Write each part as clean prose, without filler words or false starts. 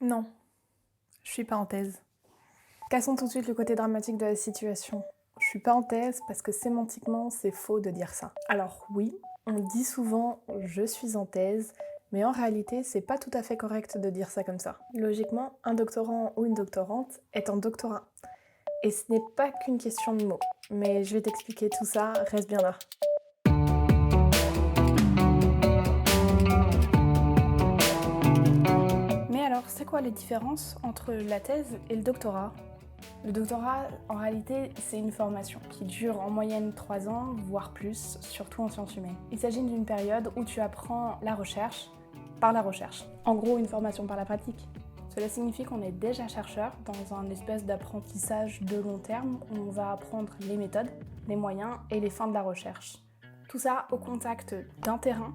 Non, je suis pas en thèse. Cassons tout de suite le côté dramatique de la situation. Je suis pas en thèse parce que sémantiquement, c'est faux de dire ça. Alors oui, on dit souvent je suis en thèse, mais en réalité, c'est pas tout à fait correct de dire ça comme ça. Logiquement, un doctorant ou une doctorante est en doctorat. Et ce n'est pas qu'une question de mots. Mais je vais t'expliquer tout ça, reste bien là. Mais alors, c'est quoi les différences entre la thèse et le doctorat ? Le doctorat, en réalité, c'est une formation qui dure en moyenne 3 ans, voire plus, surtout en sciences humaines. Il s'agit d'une période où tu apprends la recherche par la recherche. En gros, une formation par la pratique. Cela signifie qu'on est déjà chercheur dans un espèce d'apprentissage de long terme où on va apprendre les méthodes, les moyens et les fins de la recherche. Tout ça au contact d'un terrain,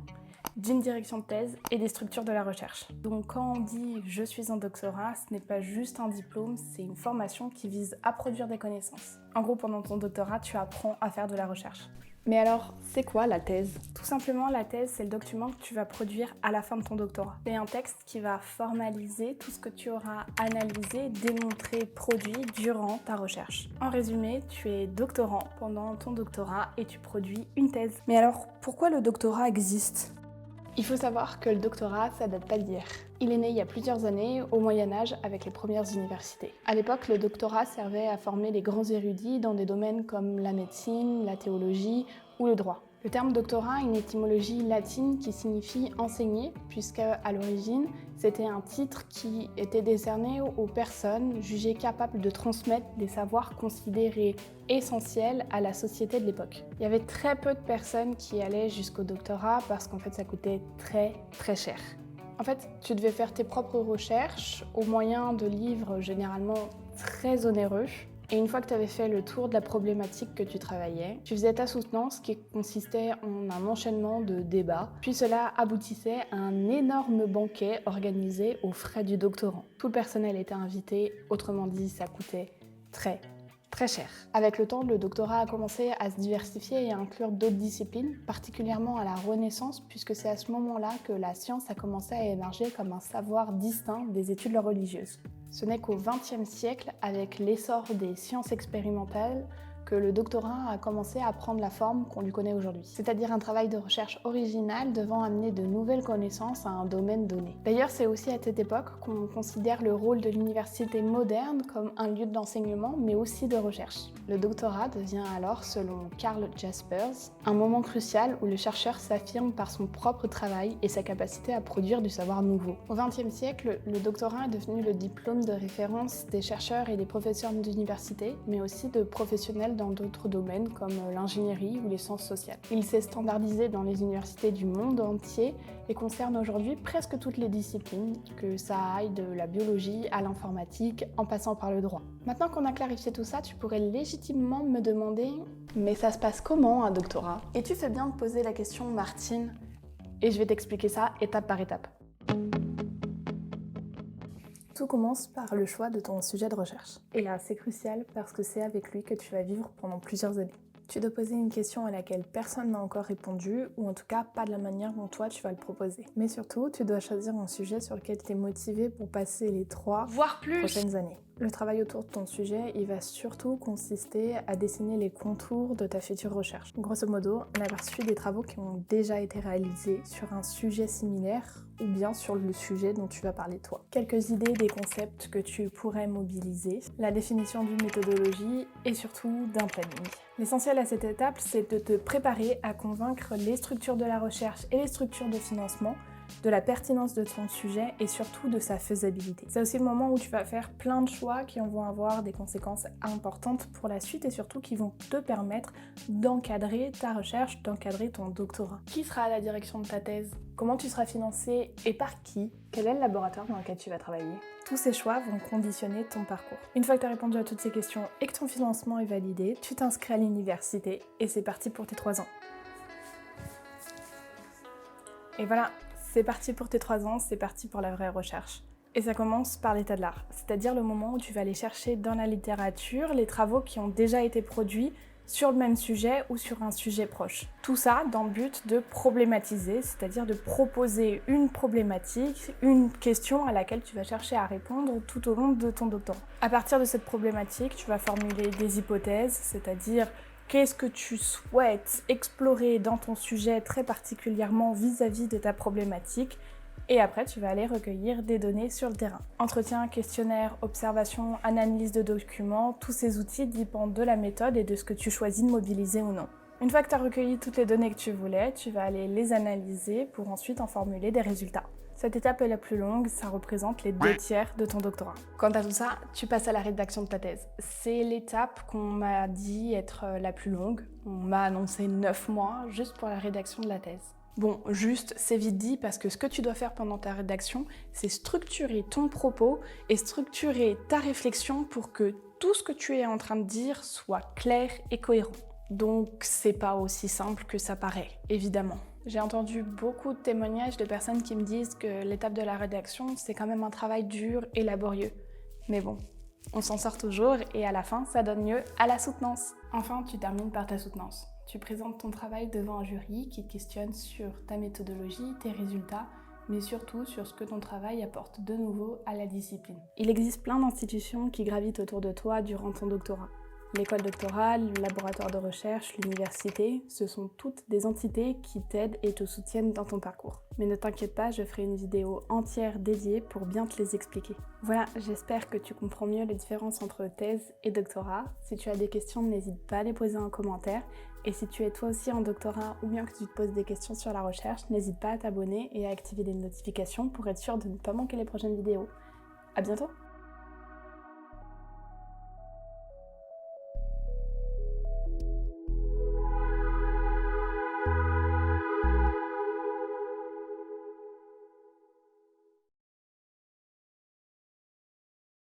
d'une direction de thèse et des structures de la recherche. Donc quand on dit « je suis en doctorat », ce n'est pas juste un diplôme, c'est une formation qui vise à produire des connaissances. En gros, pendant ton doctorat, tu apprends à faire de la recherche. Mais alors, c'est quoi la thèse ? Tout simplement, la thèse, c'est le document que tu vas produire à la fin de ton doctorat. C'est un texte qui va formaliser tout ce que tu auras analysé, démontré, produit durant ta recherche. En résumé, tu es doctorant pendant ton doctorat et tu produis une thèse. Mais alors, pourquoi le doctorat existe ? Il faut savoir que le doctorat, ça date pas d'hier. Il est né il y a plusieurs années, au Moyen-Âge, avec les premières universités. À l'époque, le doctorat servait à former les grands érudits dans des domaines comme la médecine, la théologie ou le droit. Le terme doctorat a une étymologie latine qui signifie enseigner, puisqu'à l'origine, c'était un titre qui était décerné aux personnes jugées capables de transmettre des savoirs considérés essentiels à la société de l'époque. Il y avait très peu de personnes qui allaient jusqu'au doctorat parce qu'en fait ça coûtait très cher. En fait, tu devais faire tes propres recherches au moyen de livres généralement très onéreux. Et une fois que tu avais fait le tour de la problématique que tu travaillais, tu faisais ta soutenance qui consistait en un enchaînement de débats, puis cela aboutissait à un énorme banquet organisé aux frais du doctorant. Tout le personnel était invité, autrement dit, ça coûtait très cher. Avec le temps, le doctorat a commencé à se diversifier et à inclure d'autres disciplines, particulièrement à la Renaissance, puisque c'est à ce moment-là que la science a commencé à émerger comme un savoir distinct des études religieuses. Ce n'est qu'au XXe siècle, avec l'essor des sciences expérimentales, que le doctorat a commencé à prendre la forme qu'on lui connaît aujourd'hui. C'est-à-dire un travail de recherche original devant amener de nouvelles connaissances à un domaine donné. D'ailleurs, c'est aussi à cette époque qu'on considère le rôle de l'université moderne comme un lieu d'enseignement, mais aussi de recherche. Le doctorat devient alors, selon Karl Jaspers, un moment crucial où le chercheur s'affirme par son propre travail et sa capacité à produire du savoir nouveau. Au XXe siècle, le doctorat est devenu le diplôme de référence des chercheurs et des professeurs d'université, mais aussi de professionnels dans d'autres domaines comme l'ingénierie ou les sciences sociales. Il s'est standardisé dans les universités du monde entier et concerne aujourd'hui presque toutes les disciplines, que ça aille de la biologie à l'informatique en passant par le droit. Maintenant qu'on a clarifié tout ça, tu pourrais légitimement me demander « Mais ça se passe comment un doctorat ?» Et tu fais bien de poser la question, Martine, et je vais t'expliquer ça étape par étape. Tout commence par le choix de ton sujet de recherche. Et là, c'est crucial parce que c'est avec lui que tu vas vivre pendant plusieurs années. Tu dois poser une question à laquelle personne n'a encore répondu, ou en tout cas pas de la manière dont toi tu vas le proposer. Mais surtout, tu dois choisir un sujet sur lequel tu es motivé pour passer les 3 voire plus prochaines années. Le travail autour de ton sujet, il va surtout consister à dessiner les contours de ta future recherche. Grosso modo, un aperçu des travaux qui ont déjà été réalisés sur un sujet similaire ou bien sur le sujet dont tu vas parler toi. Quelques idées des concepts que tu pourrais mobiliser, la définition d'une méthodologie et surtout d'un planning. L'essentiel à cette étape, c'est de te préparer à convaincre les structures de la recherche et les structures de financement de la pertinence de ton sujet et surtout de sa faisabilité. C'est aussi le moment où tu vas faire plein de choix qui vont avoir des conséquences importantes pour la suite et surtout qui vont te permettre d'encadrer ta recherche, d'encadrer ton doctorat. Qui sera à la direction de ta thèse ? Comment tu seras financé et par qui ? Quel est le laboratoire dans lequel tu vas travailler ? Tous ces choix vont conditionner ton parcours. Une fois que tu as répondu à toutes ces questions et que ton financement est validé, tu t'inscris à l'université et c'est parti pour tes 3 ans. Et voilà, c'est parti pour tes 3 ans, c'est parti pour la vraie recherche. Et ça commence par l'état de l'art, c'est-à-dire le moment où tu vas aller chercher dans la littérature les travaux qui ont déjà été produits sur le même sujet ou sur un sujet proche. Tout ça dans le but de problématiser, c'est-à-dire de proposer une problématique, une question à laquelle tu vas chercher à répondre tout au long de ton doctorat. À partir de cette problématique, tu vas formuler des hypothèses, c'est-à-dire qu'est-ce que tu souhaites explorer dans ton sujet très particulièrement vis-à-vis de ta problématique. Et après, tu vas aller recueillir des données sur le terrain. Entretien, questionnaire, observation, analyse de documents, tous ces outils dépendent de la méthode et de ce que tu choisis de mobiliser ou non. Une fois que tu as recueilli toutes les données que tu voulais, tu vas aller les analyser pour ensuite en formuler des résultats. Cette étape est la plus longue, ça représente les 2/3 de ton doctorat. Quant à tout ça, tu passes à la rédaction de ta thèse. C'est l'étape qu'on m'a dit être la plus longue. On m'a annoncé 9 mois juste pour la rédaction de la thèse. Bon, juste, c'est vite dit parce que ce que tu dois faire pendant ta rédaction, c'est structurer ton propos et structurer ta réflexion pour que tout ce que tu es en train de dire soit clair et cohérent. Donc, c'est pas aussi simple que ça paraît, évidemment. J'ai entendu beaucoup de témoignages de personnes qui me disent que l'étape de la rédaction, c'est quand même un travail dur et laborieux. Mais bon, on s'en sort toujours et à la fin, ça donne lieu à la soutenance. Enfin, tu termines par ta soutenance. Tu présentes ton travail devant un jury qui te questionne sur ta méthodologie, tes résultats, mais surtout sur ce que ton travail apporte de nouveau à la discipline. Il existe plein d'institutions qui gravitent autour de toi durant ton doctorat. L'école doctorale, le laboratoire de recherche, l'université, ce sont toutes des entités qui t'aident et te soutiennent dans ton parcours. Mais ne t'inquiète pas, je ferai une vidéo entière dédiée pour bien te les expliquer. Voilà, j'espère que tu comprends mieux les différences entre thèse et doctorat. Si tu as des questions, n'hésite pas à les poser en commentaire. Et si tu es toi aussi en doctorat ou bien que tu te poses des questions sur la recherche, n'hésite pas à t'abonner et à activer les notifications pour être sûr de ne pas manquer les prochaines vidéos. À bientôt!